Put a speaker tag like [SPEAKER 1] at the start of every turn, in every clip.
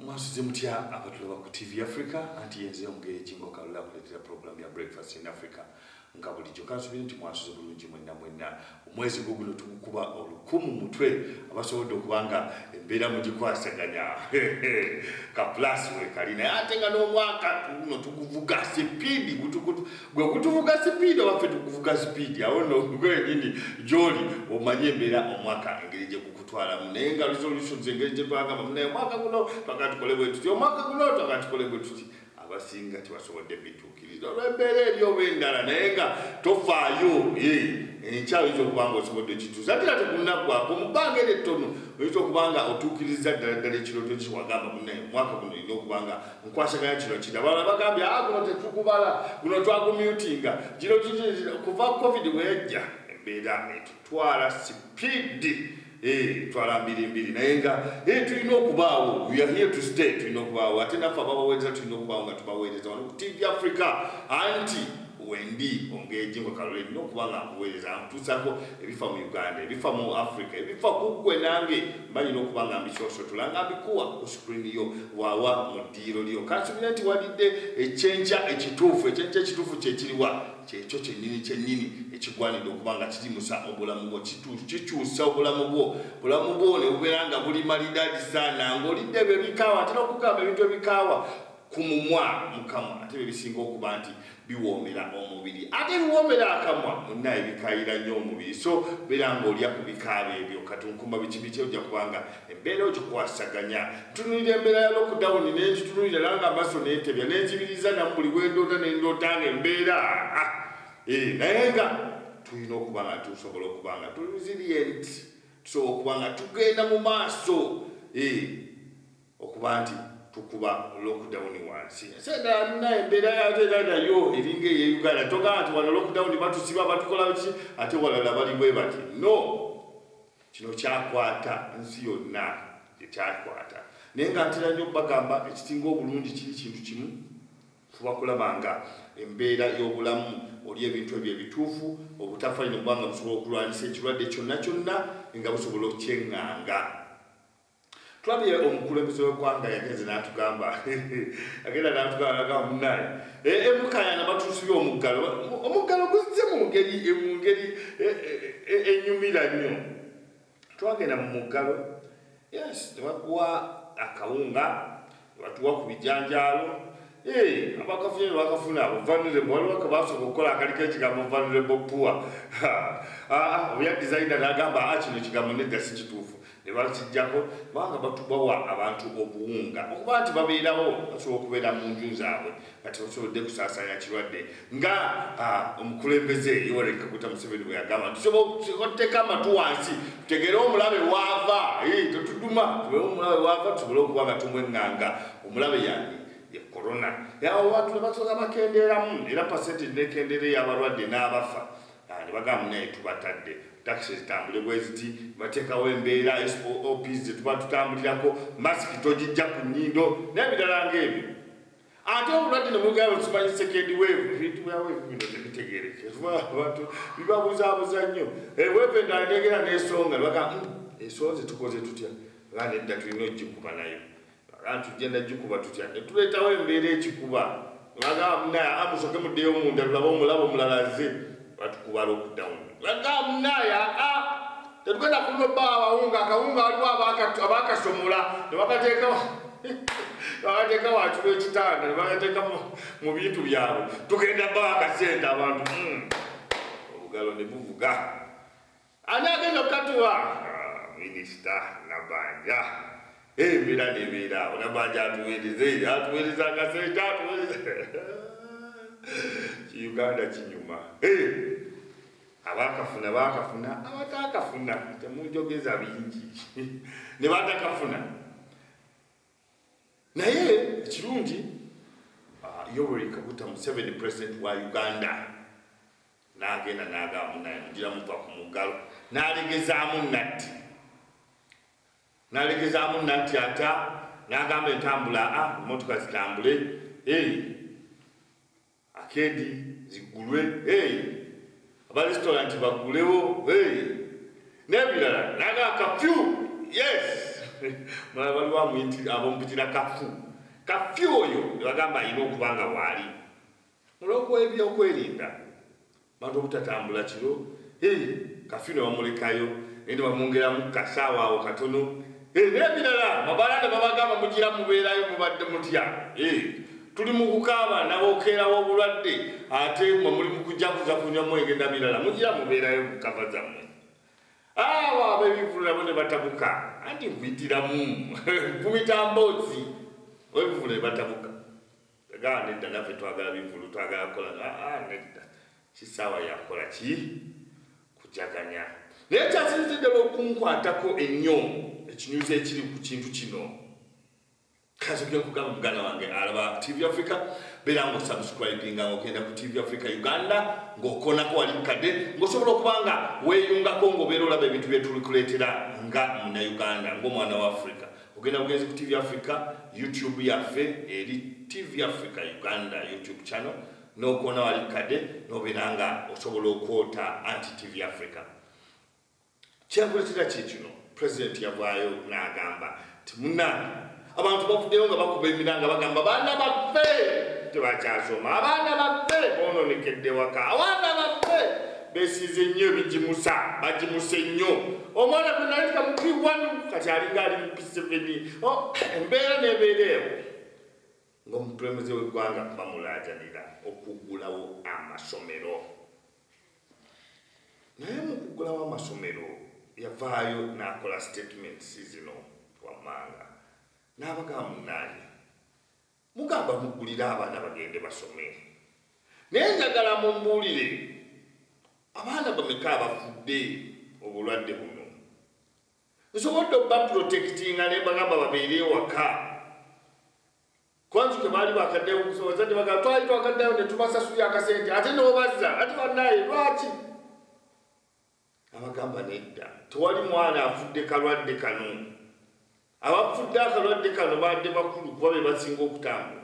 [SPEAKER 1] Mwasuze mutya abatulaba ku TV Africa anti yenze ongeji ngokalula kuletera program ya Breakfast in Africa nga bulijjo kansubira nti mwasuze bulungi mwenna omwezi guguno tukukuba olukumu mutwe abasobodde okubanga embeera mugikwasaganya ka plus we kalina ate nga n'omwaka guno tukuvuga speed gwe kutuvuga speed waffe tukuvuga speed awo no gwenyini joli omanye embeera omwaka engeri gye kukutwala naye nga resolutions engeri gye twagamba naye omwaka guno twakatukolebwe tuti omwaka guno twakatukolebwe tuti abasinga tibasobodde bituukiriza olw'embeera eri oba endala naye nga tofaayo enkyawo oyinza okubanga osobodde kituusa ate ate kunaggwako mu bbanga eri ettono oyinza okubanga otuukiriza ddala ekirooto kiwagamba munaye omwaka guno olina okubanga nkwasaganya kino kiti abalala bagambye guno tetukubala guno twagumyutinga kino kuva covid weyajja embeera etutwala sipiidi twala mbiri naye nga tulina okubaawo we are here to stay tulina okubaawo ate naffe ababaweereza tulina okubaawo nga tubaweereza wano ku TV Africa anti wendi ongeji ngo kalole no kubanga nkuweereza ntuusako ebifa mu Uganda ebifa mu Africa ebifa kugwe nange mbanyi n'okubanga ambishoso tulanga mbikuwa ku screen yo wawa mu ddiiro lyo kansubira nti walidde ekyenca ekituufu kyekiriwa kyekyo kyennyini ekigwanidde okubanga kirimusa obulamu bwo kikyusa obulamu bwo ne bubeera nga buli malidadi sana ng'olidde ebyo ebikaawa ate n'okugamba ebintu ebikaawa kumumwa mukamwa ate bisinga okuba nti biwoomera omubiri ate biwoomera akamwa munna ebikayira nnyo omubiri so beera ng'olya ku bikaaba ebyo katunkumba biki ojja kubanga embeera ogikwasaganya tunulira embeera ya lockdown nengitunulira nanga amaaso neetebya nenzibiriza namu buli bwendoota nendootanga embeera naye nga tulina okuba nga tusobola okuba nga tuli resilient tusobola okuba nga tugenda mu maaso okuba nti tukuba lockdown wansi seda na embeera yayo eringa ye Uganda toga nti wano lockdown batusiba batukola ki ate walala bali bwe bati no kino kyakwata nsi yonna ekyakwata naye nga ntera nnyo bagamba ekisinga obulungi kiri kintu kimu kuba kulabanga embeera y'obulamu oli ebintu ebyo ebituufu obutafalina kubanga busobola okulwanyisa ekirwadde kyonna nga busobola okyeŋŋanga twabye omukulembeze w'eggwanga yagenze n'atugamba agenda munaye emukayana batusibye omuggalo guzze mu ngeri enyumira nnyo twagenda mu muggalo nebaguwa akawunga nebatuwa ku bijanjaalo abakafunye nebakafuna vulnerable waliwo kabasooka okukola akaliko ekigambo vulnerable poor oya designer n'agamba kino ekigambo nedda si kituufu nebakijjako kubanga batubawa abantu obuwunga okuba nti babeerawo basobola okubeera mu nju zaabwe nga tebasobodde kusaasaanya kirwadde nga omukulembeze Yoweri Kaguta Museveni bwe yagamba tusobola amatu wansi tutegere omulabe waava tetuduma tubeere omulabe waava tusobole okuba nga tumweŋŋanga omulabe yani ye corona yawo abantu nebasooka bakendeeramu era pasenti nekendeera y'abalwadde n'abafa nebagamba naye tubatadde taxi zitambule bweziti bateekawo embeera SOPs zetuba tutambulirako masiki togijja ku nnyindo n'ebirala ng'ebyo ate obulwadde ne mugamba tusimanyi second wave bino tebitegereke abantu bibabuzaabuza nnyo wave endala negera n'ensonga nebagamba ensonga zetukoze tutya nga nedda tulina ogikuba nayo abantu tugenda gikuba tutya netuleetawo embeera ekikuba nebagamba munaye amusoke muddeyo munda tulaba omulaba omulala azze batukuba lockdown bagamba munaye tetugenda kuloba abawunga akawunga waliwo abakasomola nebakateeka wakiba ekitanda nebakateeka mu bintu byabwe tugenda bawa akasente abantu obugalo ne buvuga ani agenda okukatuwa minisita Nabanja embeera nebeeraawo Nabanja atuweereza akasente Uganda kinyuma abakafuna abatakafuna temunjogeza bingi ne batakafuna naye ekirungi Yoweri Kaguta Museveni president wa Uganda n'agenda n'agamba naye mugira muva ku muggalo n'alegezaamu natti ata n'agamba entambula emmotoka zitambule akedi zigulwe abarestaurant bagulewo n'ebirala naga kafyu yes mwana waliwo amuyinti abompitira kafi oyo nebagamba alina okubanga waali olw'okweby'okwerinda bantu obutatambula kiro kafi ne bamulekayo ne bamwongeramu kasaawa awo katono n'ebirala mabalanda babagamba mugira mubeerayo mubadde mutya tuli mu kukaaba nabokeerawo obulwadde ate muli mu kujaguza kunywa mwegenda birala mugira mubeerayo mukava zammwe awo ab'ebivulu nabo ne batabuka anti nkuyitiramu nkumita mboozi webivulu ne batabuka agamba nedda naffe twagala bivulu twagala kukola nedda kisaawa yakola ki kujaganya naye kyasinze ddala okunkwatako ennyo ekinyuzi ekiri ku kintu kino kazogera kugamba muganda wange alaba TV Africa beera ng'osubscribinga ng'ogenda ku TV Africa Uganda ng'okoonako wali kadde ng'osobola okubanga weeyungako ng'obeera olaba ebintu bye tulikuleetera nga munnauganda ng'omwana wa Africa ogenda bugenzi ku TV Africa YouTube yaffe eri TV Africa Uganda YouTube channel n'okoona wali kadde n'obeera nga osobola okwota anti TV Africa kyankuleetera kikino President yavaayo n'agamba ti munnange abantu bavuddeyo nga bakuba emiranga bagamba abaana baffe tebakyasoma abaana baffe boononekedde waka abaana baffe besiize nnyo ebigimusa bagimuse nnyo omwana gwe nali kamupiwanu kati alinga ali mu P7 embeera n'ebeereewo ng'omukulembeze w'eggwanga bamulaajanira okuggulawo amasomero naye mu kuggulawo amasomero yavaayo n'akola statements zino wammanga n'abagamba munnange mugamba muggulira abaana bagende basome naye njagala mumbuulire abaana bameka abafudde obulwadde buno nsobodde obaprotectinga ne bagamba babeere ewaka kwanzuke baali bakaddeyo bazadde bagamba twali twakaddeyo ne tubasasulya akasente ate n'obazza ate bannaye lwaki abagamba nedda tewali mwana afudde kalwadde kano abafudde akalwadde kano badde bakulu kuba be basinga okutambula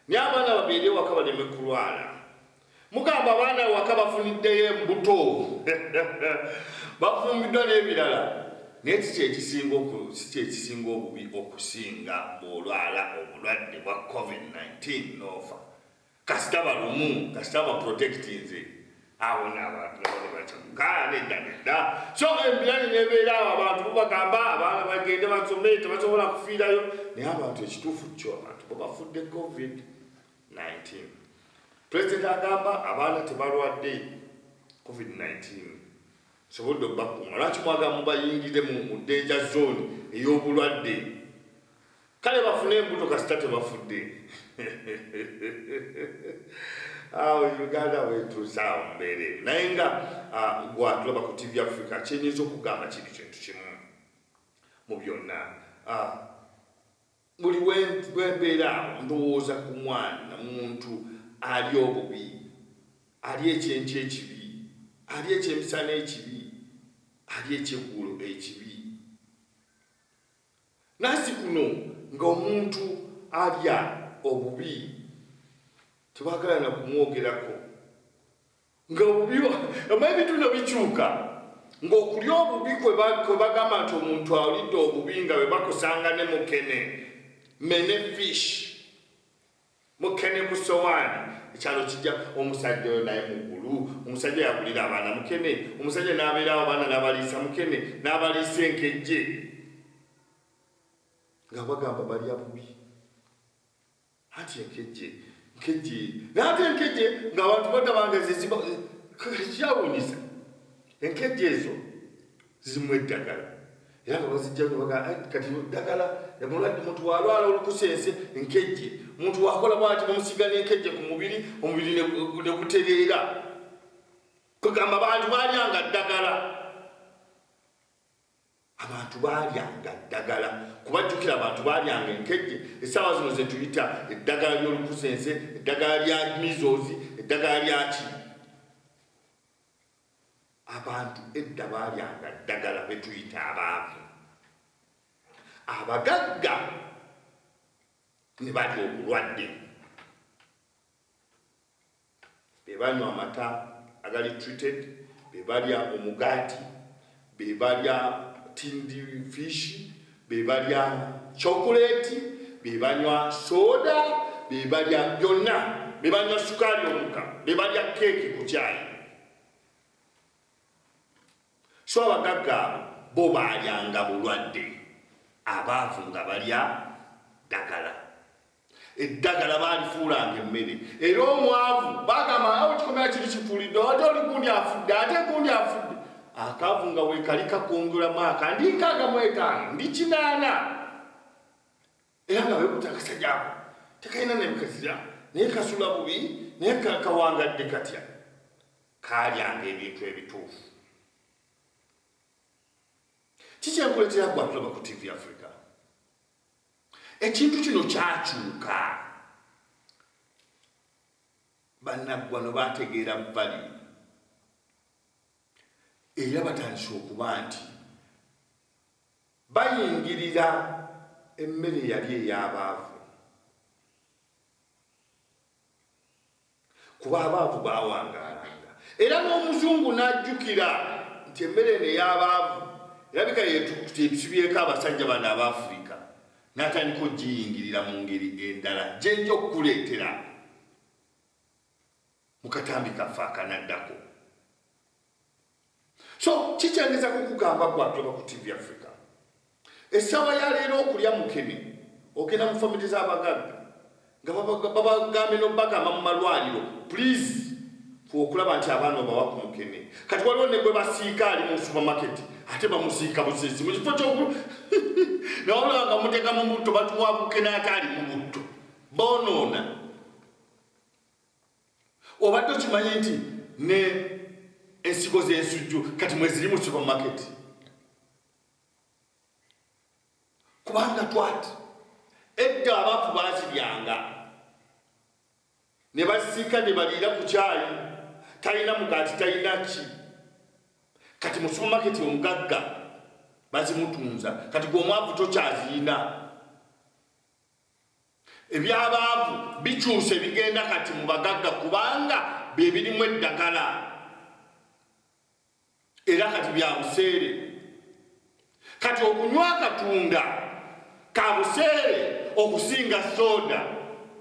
[SPEAKER 1] naye abaana babeere ewaka baleme kulwala mugamba abaana ewaka bafuniddeyo embuto bafumbiddwa n'ebirala naye kikyekisinga obubi okusinga bw'olwala obulwadde bwa COVID-19 n'ofa kasita balumu kasita baprotectinze awo n'abantu nabo ne bakyamugala nedda so embirani n'ebeera awo abantu bubagamba abaana bagende basome tebasobola kufiirayo naye abantu ekituufu kyo abantu babafudde COVID-19 President agamba abaana tebalwadde COVID-19 sobodde obakuuma lwaki mwagala mubayingire mu danger zone ey'obulwadde kale bafune embuto kasita tebafudde awo Uganda wetuusaawo mbeere naye nga gwatulaba ku TV Africa kyenyinza okugamba kiri kintu kimu mu byonna buli wembeera ndowooza ku mwana muntu ali obubi ali ekyenkya ekibi ali ekyemisana ekibi ali ekyeggulo ekibi nasi kuno ng'omuntu alya obubi tebagala na kumwogerako nga obubi ebintu ne bikyuka ng'okulya obubi kwe bagamba nti omuntu awulidde obubi nga bwe bakusanga ne mukene mene fish mukene ku sowaani ekyalo kijja omusajja oyo naye muggulu omusajja yagulira abaana mukene omusajja n'abeerawo abaana n'abaliisa mukene n'abaliisa enkejje nga bagamba balya bubi anti enkejje naate enkejje ng'abantu batabanga kyawunyisa enkejje ezo zimu eddagala era nga bazijja kati ddagala mulwadde muntu walwala olukusense enkejje muntu wakola bwati bamusiga n'enkejje ku mubiri omubiri ne gutereera kugamba abantu balyanga ddagala abantu balyanga ddagala kubajjukira abantu balyanga enkejje essaawa zino ze tuyita eddagala ly'olukusense eddagala lya mizozi eddagala lyaki abantu edda balyanga ddagala betuyita abaavu abagagga ne balya obulwadde be banywa amata agali treated be balya omugaati be balya tindi fish bebalya chocolate, bebanywa soda, bebalya byonna, bebanywa sukali omuka, bebalya keke ku chai. So abagagga bo balyanga bulwadde, abaavu nga balya ddagala. Eddagala baalifuulanga emmere. Era omwavu bagamba awo kikomera kiri kifuulidde, ate oli gundi afudde, ate gundi afudde. Akaavu nga weekali kakungula mwaka ndi 65 ndi 8. Era nga wekuta akasajjaako tekalina nebikazira naye kasula bubi naye kawangadde katya. Kaalyanga ebintu ebituufu. Kikyenkuleetera gwatulaba ku TV Africa. Ekintu kino kyakyuka. Bannaggwano bategeera bali. Era batandise okuba nti bayingirira emmere yali ey'abaavu. Kuba abaavu baawangaalanga. Era n'omuzungu n'ajjukira nti emmere eno ey'abaavu erabika yetusibyeko abasajja bano Abafrika. N'atandika ogiyingirira mu ngeri endala gyenja okukuleetera mu katambi kaffe akanaddako. So kikyengeza kukugamba gwatulaba ku TV Africa. Essaawa ya leero okulya mukene ogenda mu famire z'abagagga nga babagambe n'obagamba mu malwaliro please okulaba nti abaana obawa ku mukene. Kati waliwo ne gwe basiika ali mu supermarket ate bamusiika busezi mu kifo ky'okulu nawulira nga muteeka mu butto batuwa mukene ate ali mu butto boonoona. Obadde okimanyi nti ne ensigo z'ensujju kati mweziri mu supermarket. Kubanga twati edda abaavu baaziryanga ne basiika ne baliira ku kyayi talina mugaati talina ki. Kati mu supermarket omugagga bazimutunza kati gw'omwavu tokyaziina. Ebyabaavu bikyuse bigenda kati mu bagagga kubanga bye birimu eddagala. Era kati bya buseere. Kati okunywa akatunda ka buseere okusinga soda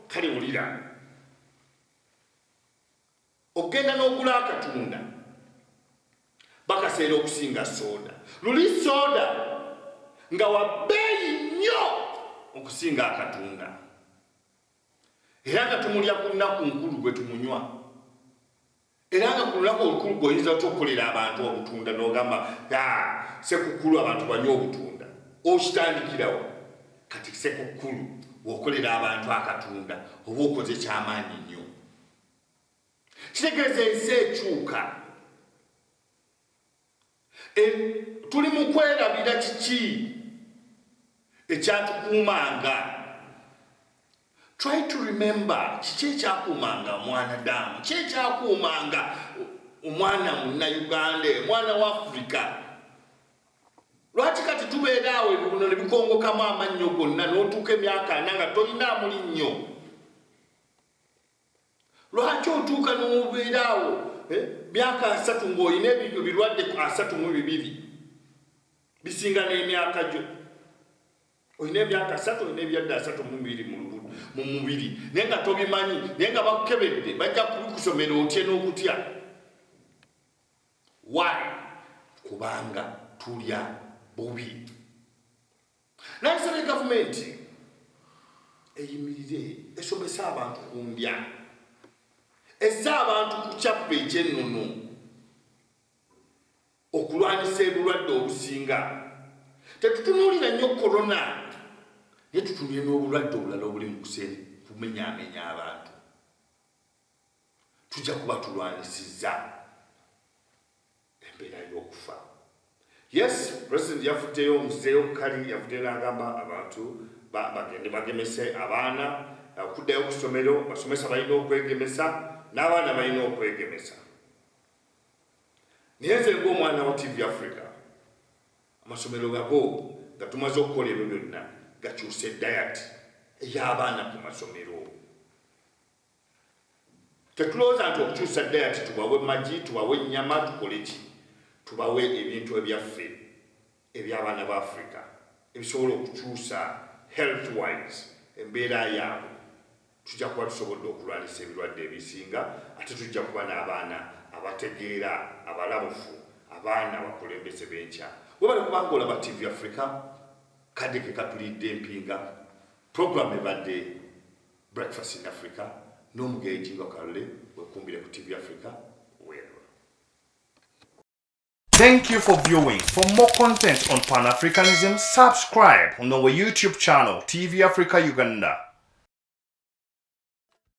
[SPEAKER 1] kale wulira. Ogenda n'ogula akatunda bakaseera okusinga soda. Luli soda nga wa bbeeyi nnyo okusinga akatunda. Era nga tumulya ku nnaku nkulu gwe tumunywa. Era nga ku lunaku olukulu gweoyinza okukolera abantu obutunda n'ogamba sekukulu abantu banywa obutunda. Okitandikirawo kati sekukulu bw'okolera abantu akatunda oba okoze kyamaanyi nnyo. Kitegeeza ensi ekyuka. Tuli mu kwerabira kiki ekyatukuumanga. Try to remember kiki ekyakuumanga omwanadamu, kiki ekyakuumanga omwana Munnayuganda, omwana wa Africa. Lwaki kati tubeera awo ebikuno ne bikongokamu amannyo gonna n'otuuka emyaka 4 nga tolina mulinnyo? Lwaki otuuka n'obeera awo myaka 3 ng'olina ebirwadde 32 bisinga n'emyaka gyo? Olina emyaka 3 olina ebyadde 32 mu mubiri naye nga tobimanyi, naye nga bakukebedde bajja kubikusomera otye n'okutya. Why? Kubanga tulya bubi. Nansaba gavumenti eyimirire esomesa abantu ku ndya, essa abantu ku kyaffe ekyennono okulwanyisa ebulwadde obusinga. Tetutunuulira nnyo korona naye tutunulire n'obulwadde obulala obuli mu kumenyaamenya abantu. Tujja kuba tulwanyisizza embeera y'okufa. Yes, President yafuddeyo omuzeeyo kali yafuddeyo n'agamba abantu bagende bagemese abaana okuddayo ku ssomero, basomesa balina okwegemesa n'abaana balina okwegemesa. Naye nze ng'omwana wa TV Africa amasomero gago nga tumaze okukola ebyo byonna gakyuse diet ey'abaana ku masomero. Tetulowooza nti okukyusa diet tubawe magi, tubawe ennyama, tukole ki? Tubawe ebintu ebyaffe eby'abaana ba Africa ebisobola okukyusa health wise embeera yaabwe tujja kuba tusobodde okulwanyisa ebirwadde ebisinga ate tujja kuba n'abaana abategeera abalabufu abaana abakulembeze b'enkya webali kubanga olaba TV Africa kadde ke katulidde empinga program ebadde Breakfast in Africa n'omugeyi Jingo Kalule wekumbire ku TV Africa weerwa.
[SPEAKER 2] Thank you for viewing. For more content on Pan-Africanism, subscribe on our YouTube channel, TV Africa Uganda.